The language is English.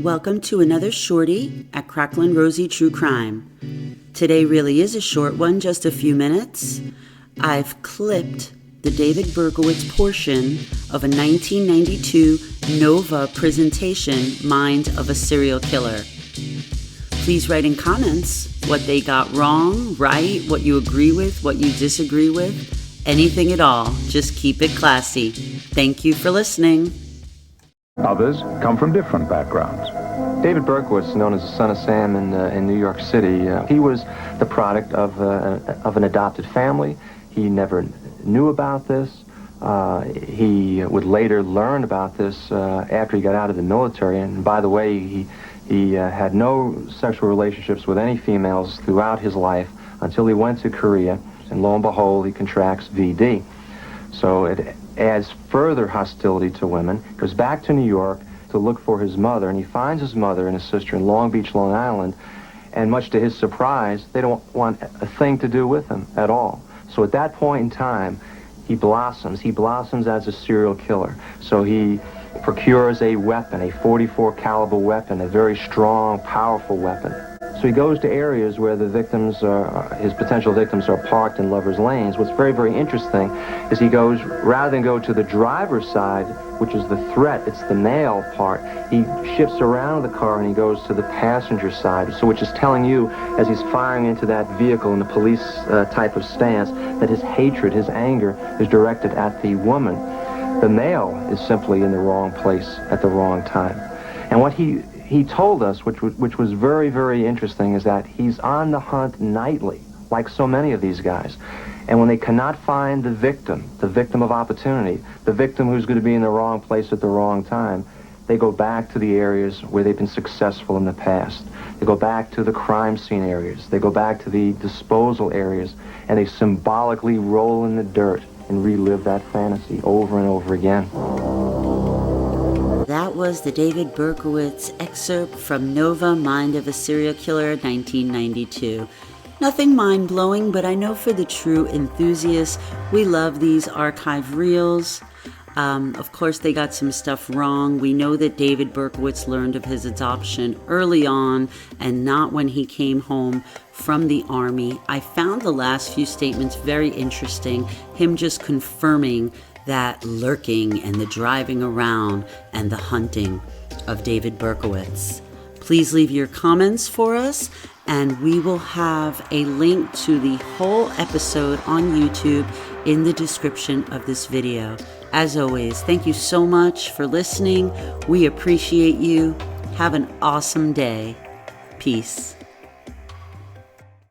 Welcome to another shorty at Cracklin' Rosie True Crime. Today really is a short one, just a few minutes. I've clipped the David Berkowitz portion of a 1992 Nova presentation, Mind of a Serial Killer. Please write in comments what they got wrong, right, what you agree with, what you disagree with, anything at all. Just keep it classy. Thank you for listening. Others come from different backgrounds. David Berkowitz, known as the Son of Sam in New York City, he was the product of an adopted family. He never knew about this. He would later learn about this after he got out of the military. And by the way, he had no sexual relationships with any females throughout his life until he went to Korea. And lo and behold, he contracts VD. So it adds further hostility to women. Goes back to New York to look for his mother, and he finds his mother and his sister in Long Beach, Long Island, and much to his surprise, they don't want a thing to do with him at all. So at that point in time, he blossoms. He blossoms as a serial killer. So he procures a weapon, a .44 caliber weapon, a very strong, powerful weapon. So he goes to areas where the victims, his potential victims, are parked in lovers' lanes. What's very, very interesting is he goes, rather than go to the driver's side, which is the threat, it's the male part, he shifts around the car and he goes to the passenger side, so which is telling you, as he's firing into that vehicle in the police type of stance, that his hatred, his anger is directed at the woman. The male is simply in the wrong place at the wrong time. And what he told us, which was very, very interesting, is that he's on the hunt nightly, like so many of these guys. And when they cannot find the victim of opportunity, the victim who's going to be in the wrong place at the wrong time, they go back to the areas where they've been successful in the past. They go back to the crime scene areas. They go back to the disposal areas, and they symbolically roll in the dirt and relive that fantasy over and over again. That was the David Berkowitz excerpt from Nova, Mind of a Serial Killer, 1992. Nothing mind-blowing, but I know for the true enthusiasts, we love these archive reels. Of course, they got some stuff wrong. We know that David Berkowitz learned of his adoption early on and not when he came home from the Army. I found the last few statements very interesting, him just confirming that lurking and the driving around and the hunting of David Berkowitz. Please leave your comments for us, and we will have a link to the whole episode on YouTube in the description of this video. As always, thank you so much for listening. We appreciate you. Have an awesome day. Peace.